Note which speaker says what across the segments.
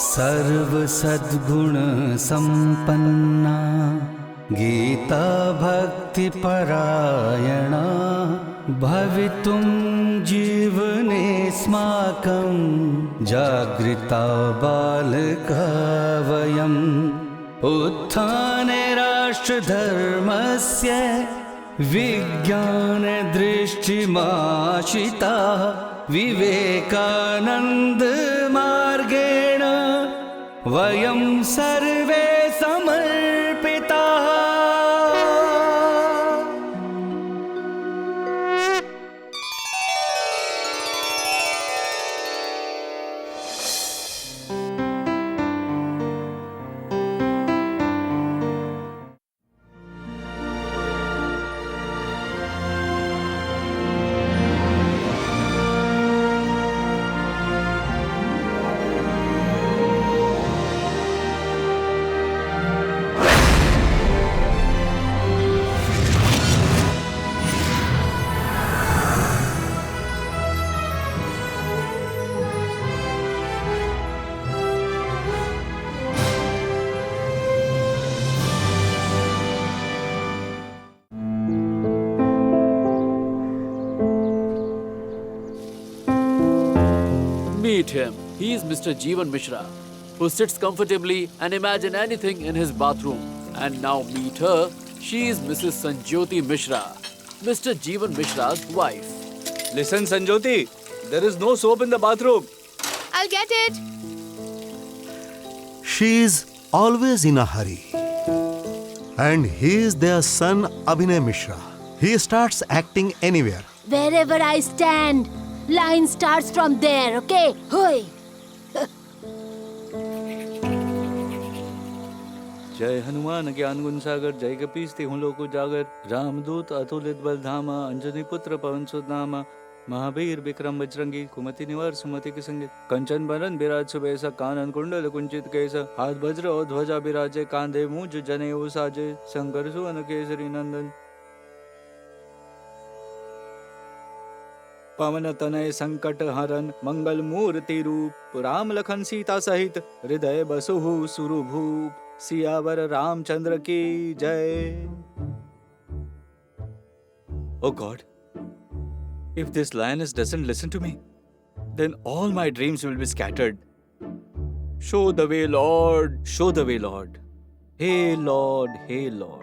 Speaker 1: सर्व सद्गुण संपन्ना गीता भक्ति परायणा भवितुं जीवनेऽस्माकं जागृता बालका वयम् उत्थाने राष्ट्रधर्मस्य विज्ञानदृष्टिमाशिता विवेकानन्दमार्गेण वयं सर्वे समर्पिताः।
Speaker 2: Meet him. He is Mr. Jeevan Mishra, who sits comfortably and imagine anything in his bathroom. And now meet her. She is Mrs. Sanjyoti Mishra, Mr. Jeevan Mishra's wife.
Speaker 3: Listen, Sanjyoti, there is no soap in the bathroom.
Speaker 4: I'll get it.
Speaker 5: She is always in a hurry. And he is their son Abhinay Mishra. He starts acting anywhere.
Speaker 4: Wherever I stand, line starts from there, okay? Hoi.
Speaker 3: जय हनुमान ज्ञान गुण सागर, जय कपीस तिहुँ लोक उजागर, रामदूत अतुलित बल धामा, अंजनी पुत्र पवन सुत नामा, महावीर विक्रम बजरंगी, कुमति निवार सुमति के संगे, कंचन बरन विराज सुबेसा, कानन कुंडल कुंचित केसा, हाथ वज्र और ध्वजा विराजे, कांधे मूंज जनेऊ साजे, शंकर सुवन केसरी नंदन, पवन तनय संकट हरन, मंगल मूर्ति रूप, राम लखन सीता सहित, हृदय बसहु सुरभूप, सियावर रामचंद्र की जय। Oh God, if this lioness doesn't listen to me, then all my dreams will be scattered. Show the way, Lord. Show the way, Lord. Hey, Lord. Hey, Lord.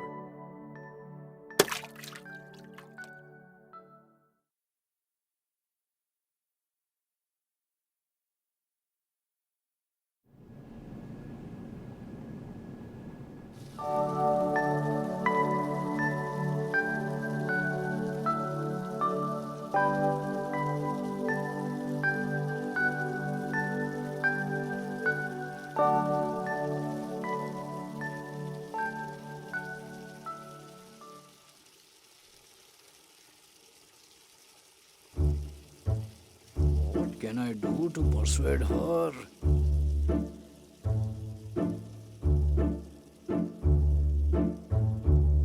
Speaker 3: What can I do to persuade her?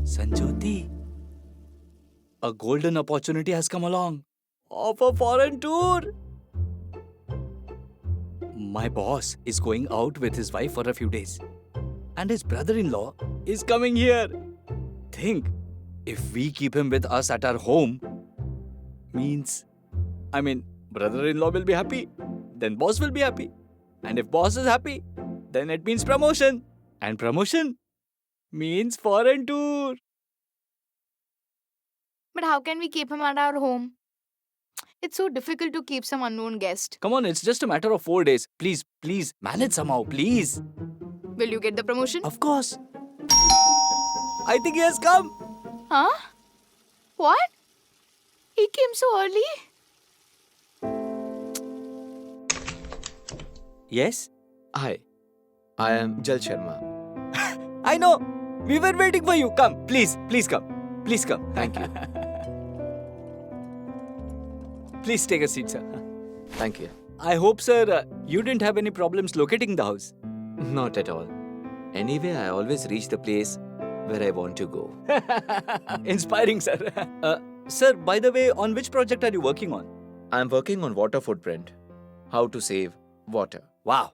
Speaker 3: Sanjyoti, a golden opportunity has come along of a foreign tour. My boss is going out with his wife for a few days, and his brother-in-law is coming here. Think, if we keep him with us at our home, brother-in-law will be happy, then boss will be happy. And if boss is happy, then it means promotion. And promotion means foreign tour.
Speaker 4: But how can we keep him at our home? It's so difficult to keep some unknown guest.
Speaker 3: Come on, it's just a matter of 4 days. Please, manage somehow, please.
Speaker 4: Will you get the promotion?
Speaker 3: Of course. I think he has come.
Speaker 4: Huh? What? He came so early?
Speaker 3: Yes?
Speaker 6: Hi, I am Jal Sharma.
Speaker 3: I know. We were waiting for you. Come, please come. Please come.
Speaker 6: Thank you.
Speaker 3: Please take a seat, sir.
Speaker 6: Thank you.
Speaker 3: I hope, sir, you didn't have any problems locating the house.
Speaker 6: Not at all. Anyway, I always reach the place where I want to go.
Speaker 3: Inspiring, sir. Sir, by the way, on which project are you working on?
Speaker 6: I am working on water footprint. how to save water.
Speaker 3: Wow,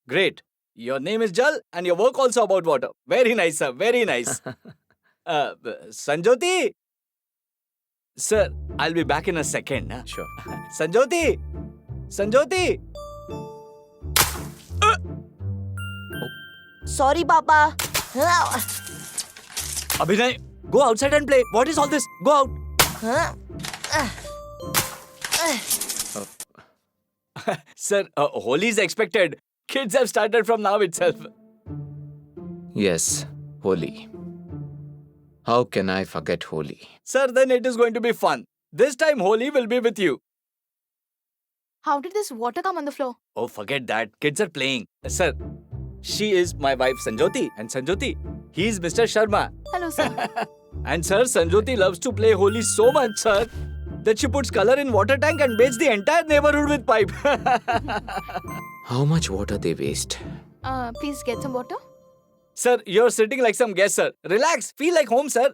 Speaker 3: great. Your name is Jal and your work also about water. Very nice, sir. Very nice. Sanjoti? Sir, I'll be back in a second. Huh?
Speaker 6: Sure.
Speaker 3: Sanjoti? Sanjoti?
Speaker 7: Sorry, Papa.
Speaker 3: Abhinay, go outside and play. What is all this? Go out. Sir, Holi is expected. Kids have started from now itself.
Speaker 6: Yes, Holi. How can I forget Holi?
Speaker 3: Sir, then it is going to be fun. This time Holi will be with you.
Speaker 4: How did this water come on the floor?
Speaker 3: Oh, forget that. Kids are playing. Sir, she is my wife Sanjoti. And Sanjoti, he is Mr. Sharma.
Speaker 4: Hello, sir.
Speaker 3: And sir, Sanjoti loves to play Holi so much, sir, that she puts color in water tank and bathes the entire neighborhood with pipe.
Speaker 6: How much water they waste?
Speaker 4: Please get some water.
Speaker 3: Sir, you're sitting like some guest, sir. Relax. Feel like home, sir.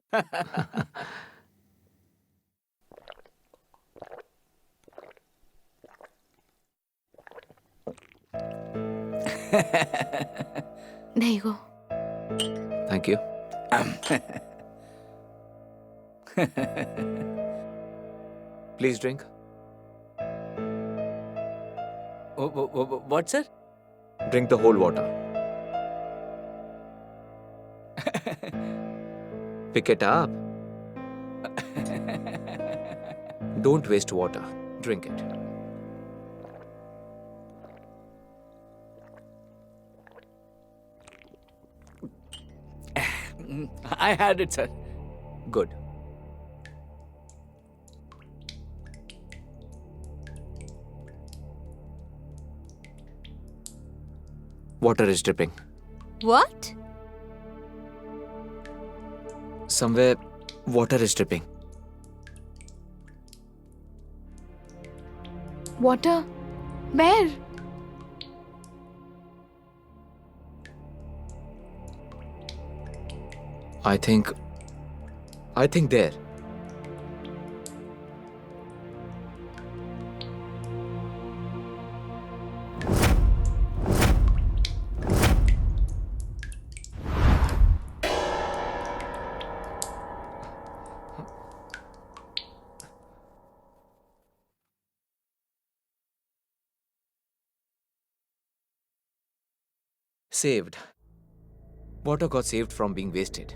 Speaker 4: There you go.
Speaker 6: Thank you. Please drink.
Speaker 3: What, sir?
Speaker 6: Drink the whole water. Pick it up. Don't waste water. Drink it.
Speaker 3: I had it, sir.
Speaker 6: Good. Water is dripping.
Speaker 7: What?
Speaker 6: Somewhere, water is dripping.
Speaker 4: Water? Where?
Speaker 6: I think there. Saved. Water got saved from being wasted.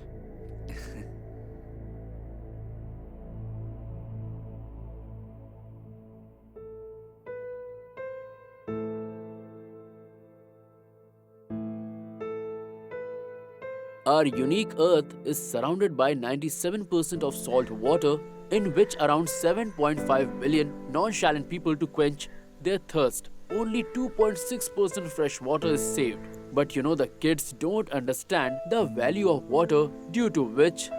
Speaker 2: Our unique Earth is surrounded by 97% of salt water, in which around 7.5 billion nonchalant people to quench their thirst. Only 2.6% fresh water is saved. But you know, the kids don't understand the value of water, due to which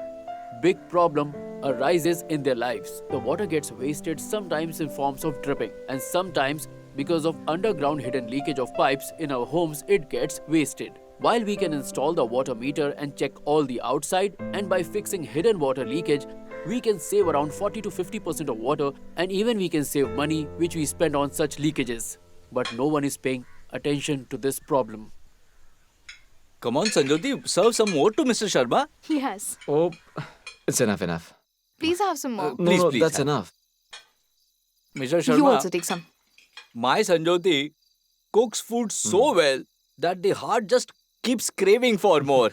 Speaker 2: big problem arises in their lives. The water gets wasted sometimes in forms of dripping, and sometimes because of underground hidden leakage of pipes in our homes, it gets wasted. While we can install the water meter and check all the outside, and by fixing hidden water leakage, we can save around 40 to 50% of water, and even we can save money which we spend on such leakages. But no one is paying attention to this problem.
Speaker 3: Come on, Sanjoti, serve some more to Mr. Sharma.
Speaker 4: Yes.
Speaker 6: Oh, it's enough.
Speaker 4: Please have some more.
Speaker 6: No,
Speaker 3: Please,
Speaker 6: that's
Speaker 3: have.
Speaker 6: enough.
Speaker 3: Mr. Sharma,
Speaker 4: You also take some.
Speaker 3: my Sanjoti cooks food so well that the heart just keeps craving for more.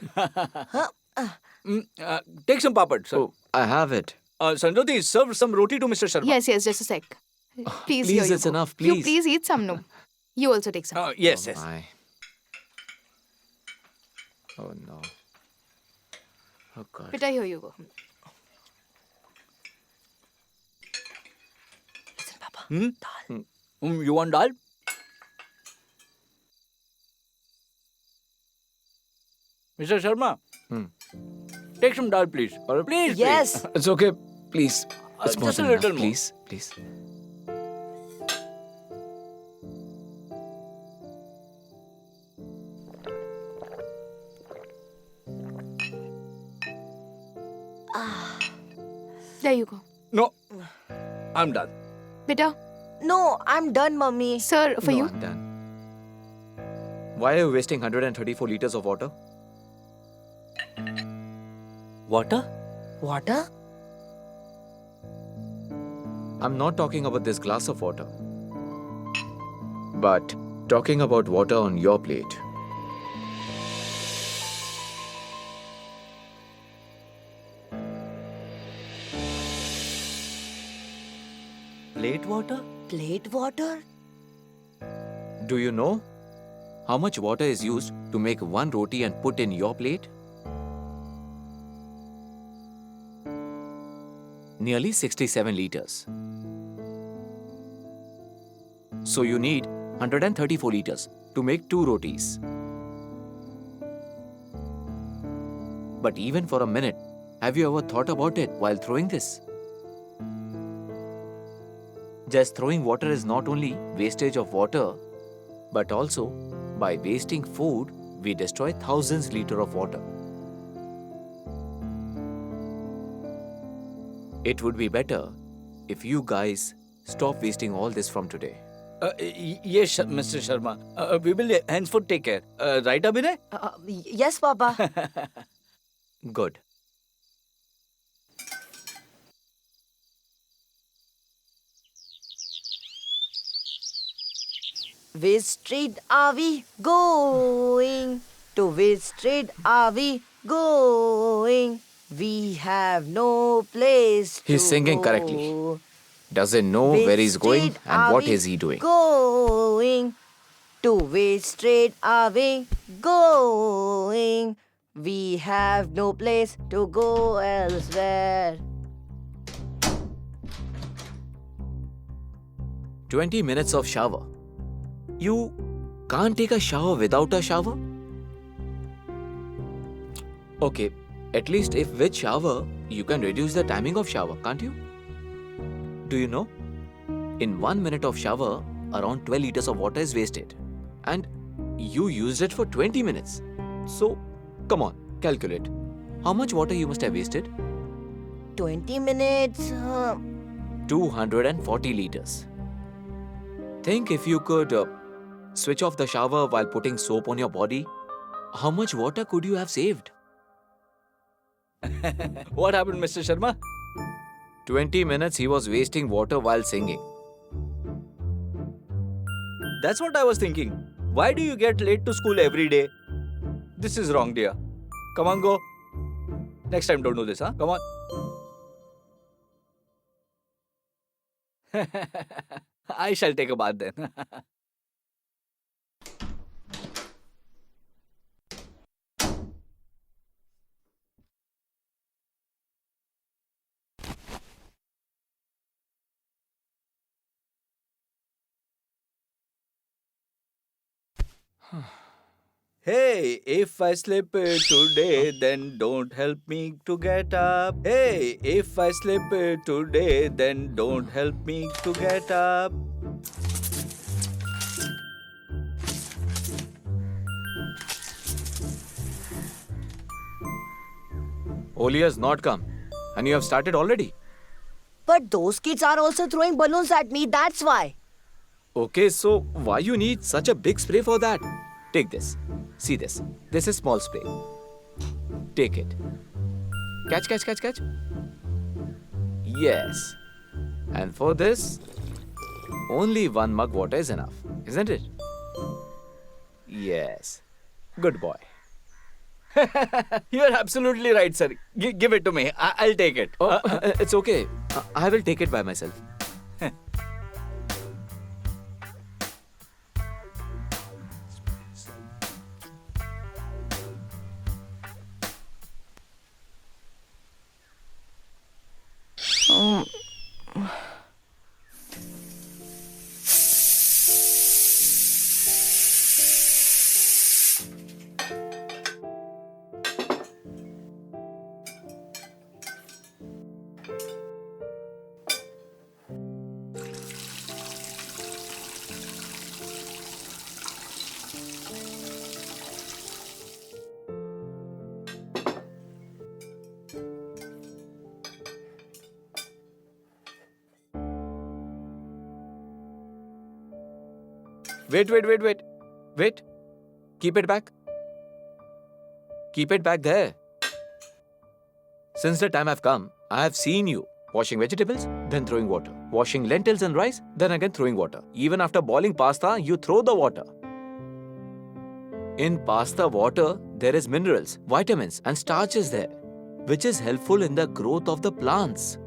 Speaker 3: Take some papad, sir.
Speaker 6: Oh, I have it.
Speaker 3: Sanjoti, serve some roti to Mr. Sharma.
Speaker 4: Yes, just a sec. Please,
Speaker 6: please,
Speaker 4: here you
Speaker 6: it's
Speaker 4: go.
Speaker 6: enough,
Speaker 4: You
Speaker 6: please.
Speaker 4: please eat some, no. You also take some.
Speaker 3: Yes,
Speaker 6: Oh
Speaker 3: yes.
Speaker 6: my. Oh no. Oh God.
Speaker 4: Beta, here you go. Listen, Papa.
Speaker 3: You want dal? Mr. Sharma, take some dal, please. Please,
Speaker 7: Yes.
Speaker 6: It's okay. Please. It's more
Speaker 3: just a
Speaker 6: than enough.
Speaker 3: little more.
Speaker 6: Please, please.
Speaker 4: There you go.
Speaker 3: No, I'm done.
Speaker 4: Beta,
Speaker 7: No, I'm done, mummy.
Speaker 4: Sir, for
Speaker 6: No,
Speaker 4: you.
Speaker 6: I'm done. Why are you wasting 134 liters of water?
Speaker 3: Water?
Speaker 7: Water?
Speaker 6: I'm not talking about this glass of water, but talking about water on your plate.
Speaker 3: Plate water?
Speaker 7: Plate water?
Speaker 6: Do you know how much water is used to make one roti and put in your plate? Nearly 67 liters. So you need 134 liters to make 2 rotis. But even for a minute, have you ever thought about it while throwing this? Just throwing water is not only wastage of water, but also by wasting food, we destroy thousands liters of water. It would be better if you guys stop wasting all this from today.
Speaker 3: Yes, Mr. Sharma. We will henceforth take care. Right, Abhinay?
Speaker 7: Yes, Papa.
Speaker 6: Good.
Speaker 7: Which street are we going? To which street are we going? We have no place
Speaker 6: He's
Speaker 7: to
Speaker 6: singing
Speaker 7: go.
Speaker 6: correctly. Doesn't know
Speaker 7: Which
Speaker 6: where he's going
Speaker 7: street
Speaker 6: and
Speaker 7: are
Speaker 6: what
Speaker 7: we
Speaker 6: is he doing.
Speaker 7: Going. To which street are we going? We have no place to go elsewhere.
Speaker 6: 20 minutes of shower. You can't take a shower without a shower? Okay, at least if with shower, you can reduce the timing of shower, can't you? Do you know? In 1 minute of shower, around 12 liters of water is wasted. And you used it for 20 minutes. So, come on, calculate. How much water you must have wasted?
Speaker 7: 20 minutes.
Speaker 6: 240 liters. Think if you could switch off the shower while putting soap on your body, how much water could you have saved?
Speaker 3: What happened, Mr. Sharma?
Speaker 6: 20 minutes he was wasting water while singing.
Speaker 3: That's what I was thinking. Why do you get late to school every day? This is wrong, dear. Come on, go. Next time, don't do this, huh? Come on. I shall take a bath then. Hey, if I slip today, then don't help me to get up. Hey, if I slip today, then don't help me to get up.
Speaker 6: Oli has not come, and you have started already.
Speaker 7: But those kids are also throwing balloons at me, that's why.
Speaker 6: Okay, so why you need such a big spray for that? Take this. See this. This is small spray. Take it. Catch, catch, catch, catch. Yes. And for this, only 1 mug water is enough, isn't it? Yes. Good boy.
Speaker 3: You're absolutely right, sir. Give it to me. I'll take it.
Speaker 6: It's okay. I will take it by myself. Wait. Keep it back. Keep it back there. Since the time I've come, I have seen you washing vegetables, then throwing water. Washing lentils and rice, then again throwing water. Even after boiling pasta, you throw the water. In pasta water, there is minerals, vitamins and starches there, which is helpful in the growth of the plants.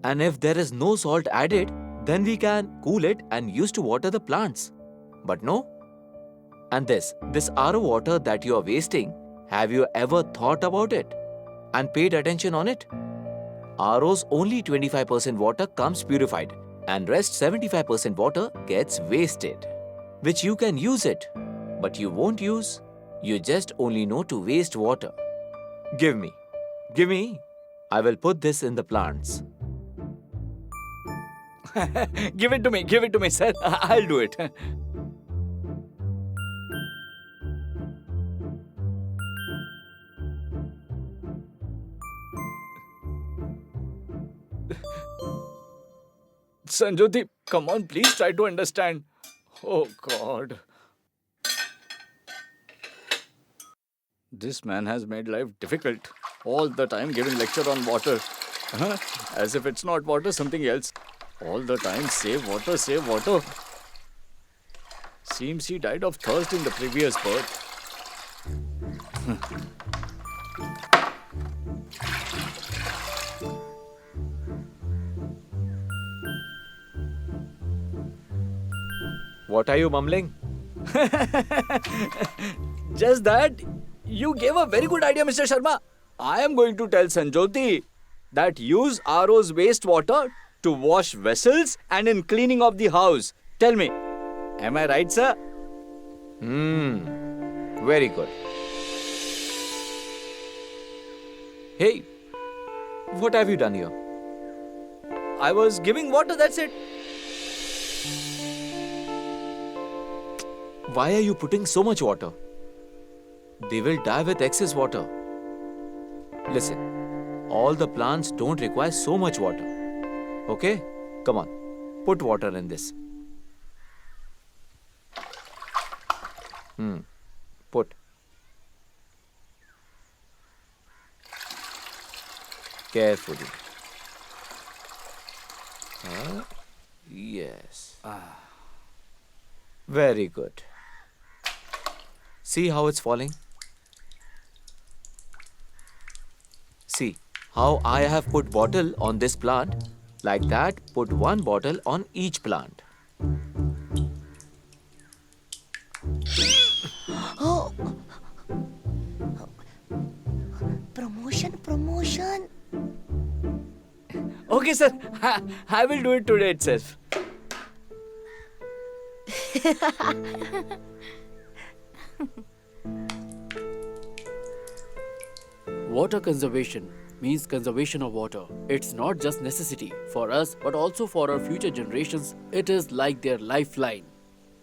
Speaker 6: And if there is no salt added, then we can cool it and use to water the plants. But no. And this RO water that you are wasting, have you ever thought about it and paid attention on it? RO's only 25% water comes purified and rest 75% water gets wasted, which you can use it, but you won't use. You just only know to waste water. Give me. I will put this in the plants.
Speaker 3: Give it to me, sir. I'll do it. Sanjoti, come on, please try to understand. Oh God. This man has made life difficult. All the time giving lecture on water. As if it's not water, something else. All the time, save water, save water. Seems he died of thirst in the previous birth.
Speaker 6: What are you mumbling?
Speaker 3: Just that, you gave a very good idea, Mr. Sharma. I am going to tell Sanjoti that use RO's wastewater to wash vessels and in cleaning of the house. Tell me, am I right, sir?
Speaker 6: Very good. Hey, what have you done here?
Speaker 3: I was giving water, that's it.
Speaker 6: Why are you putting so much water? They will die with excess water. Listen, all the plants don't require so much water. Okay? Come on, put water in this. Put. Carefully. Yes. Very good. See how it's falling? See how I have put bottle on this plant. Like that, put one bottle on each plant.
Speaker 7: Oh. Promotion.
Speaker 3: Okay, sir. I will do it today itself.
Speaker 2: Water conservation means conservation of water. It's not just necessity for us, but also for our future generations. It is like their lifeline.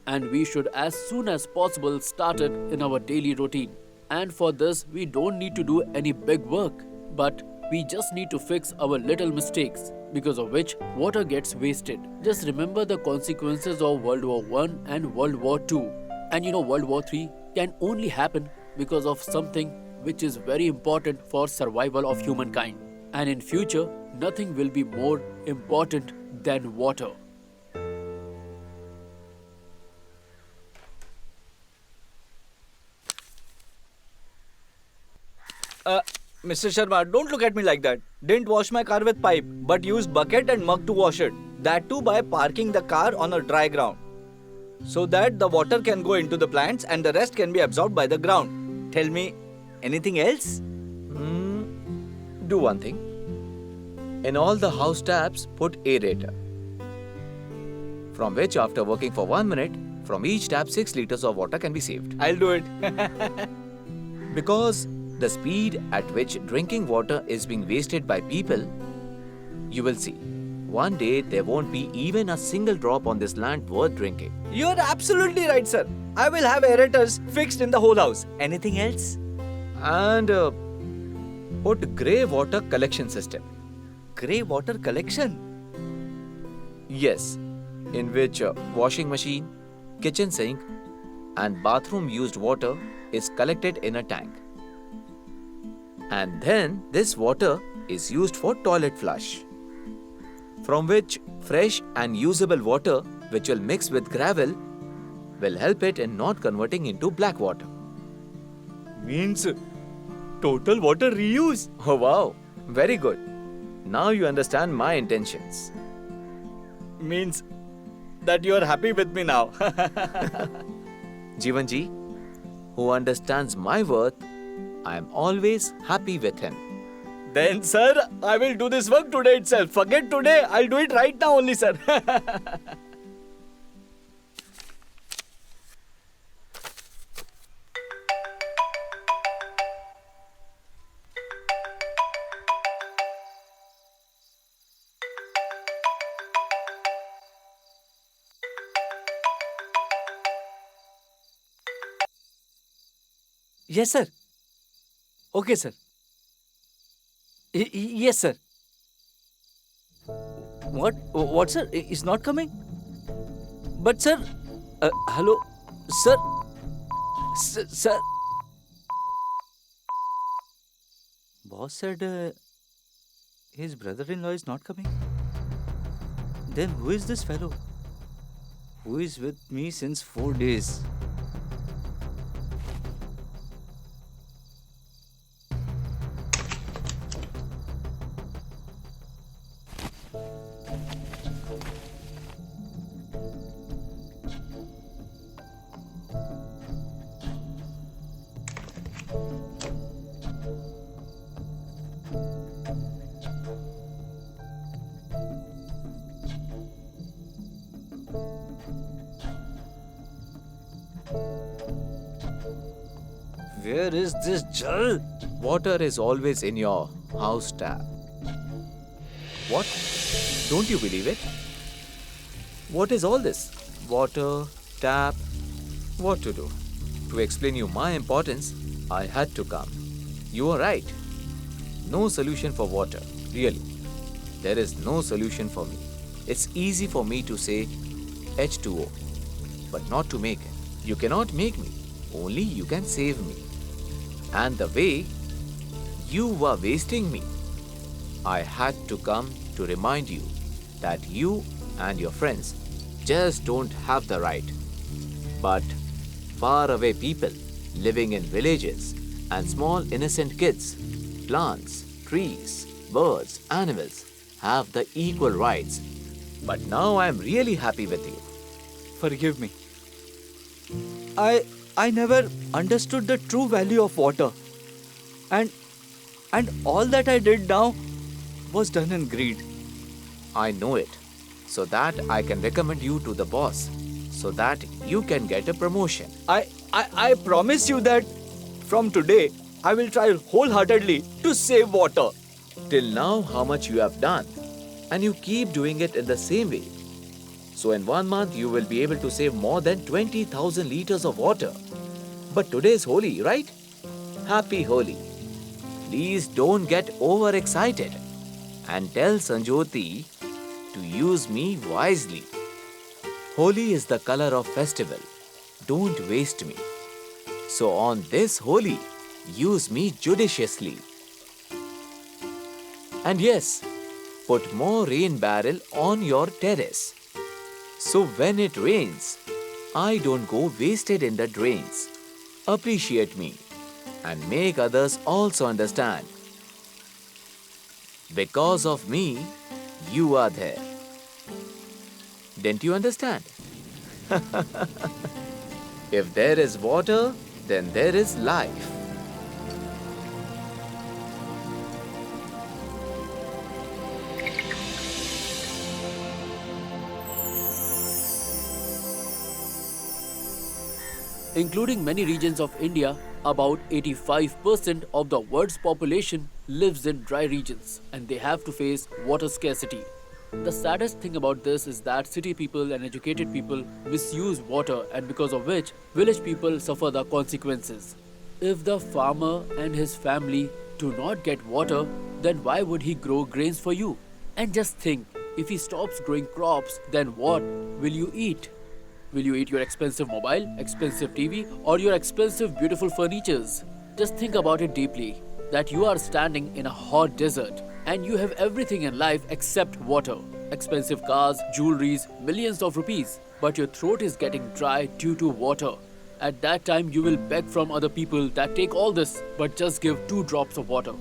Speaker 2: And we should as soon as possible start it in our daily routine. And for this, we don't need to do any big work, but we just need to fix our little mistakes, because of which water gets wasted. Just remember the consequences of World War I and World War II. And World War III can only happen because of something which is very important for survival of humankind. And in future, nothing will be more important than water.
Speaker 3: Mr. Sharma, don't look at me like that. Didn't wash my car with pipe, but used bucket and mug to wash it. That too by parking the car on a dry ground, so that the water can go into the plants and the rest can be absorbed by the ground. Tell me, anything else?
Speaker 6: Do one thing. In all the house taps, put aerator, from which after working for 1 minute, from each tap 6 liters of water can be saved.
Speaker 3: I'll do it.
Speaker 6: Because the speed at which drinking water is being wasted by people, you will see. One day there won't be even a single drop on this land worth drinking.
Speaker 3: You're absolutely right, sir. I will have aerators fixed in the whole house. Anything else?
Speaker 6: And put grey water collection system.
Speaker 3: Grey water collection?
Speaker 6: Yes, in which washing machine, kitchen sink, and bathroom used water is collected in a tank. And then this water is used for toilet flush, from which fresh and usable water, which will mix with gravel, will help it in not converting into black water.
Speaker 3: Means total water reuse.
Speaker 6: Oh wow, very good. Now you understand my intentions.
Speaker 3: Means that you are happy with me now.
Speaker 6: Jeevanji, who understands my worth, I am always happy with him.
Speaker 3: Then, sir, I will do this work today itself. Forget today. I'll do it right now only, sir. Yes, sir. Okay, sir. Yes, sir. What? What, sir? Is not coming? But, sir. Hello, sir. Sir. Boss said his brother-in-law is not coming. Then who is this fellow? Who is with me since 4 days? Where is this Jal?
Speaker 6: Water is always in your house tap. What? Don't you believe it? What is all this? Water, tap, what to do? To explain you my importance, I had to come. You are right. No solution for water, really. There is no solution for me. It's easy for me to say H2O, but not to make it. You cannot make me, only you can save me. And the way you were wasting me, I had to come to remind you that you and your friends just don't have the right. But far away people living in villages and small innocent kids, plants, trees, birds, animals have the equal rights. But now I am really happy with you.
Speaker 3: Forgive me. I never understood the true value of water. And all that I did now was done in greed.
Speaker 6: I know it, so that I can recommend you to the boss, so that you can get a promotion.
Speaker 3: I promise you that from today I will try wholeheartedly to save water.
Speaker 6: Till now, how much you have done, and you keep doing it in the same way. So in 1 month, you will be able to save more than 20,000 liters of water. But today is Holi, right? Happy Holi. Please don't get overexcited and tell Sanjoti to use me wisely. Holi is the color of festival. Don't waste me. So on this Holi, use me judiciously. And yes, put more rain barrel on your terrace. So when it rains, I don't go wasted in the drains. Appreciate me and make others also understand. Because of me, you are there. Didn't you understand? If there is water, then there is life.
Speaker 2: Including many regions of India, about 85% of the world's population lives in dry regions and they have to face water scarcity. The saddest thing about this is that city people and educated people misuse water, and because of which village people suffer the consequences. If the farmer and his family do not get water, then why would he grow grains for you? And just think, if he stops growing crops, then what will you eat? Will you eat your expensive mobile, expensive TV, or your expensive beautiful furnitures? Just think about it deeply, that you are standing in a hot desert and you have everything in life except water. Expensive cars, jewelries, millions of rupees, but your throat is getting dry due to water. At that time, you will beg from other people that take all this, but just give 2 drops of water.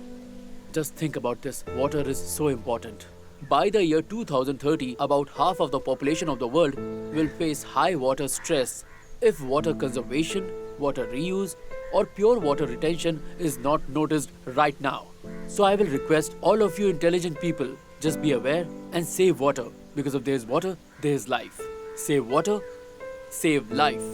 Speaker 2: Just think about this. Water is so important. By the year 2030, about half of the population of the world will face high water stress if water conservation, water reuse, or pure water retention is not noticed right now. So I will request all of you intelligent people, just be aware and save water, because if there is water, there is life. Save water, save life.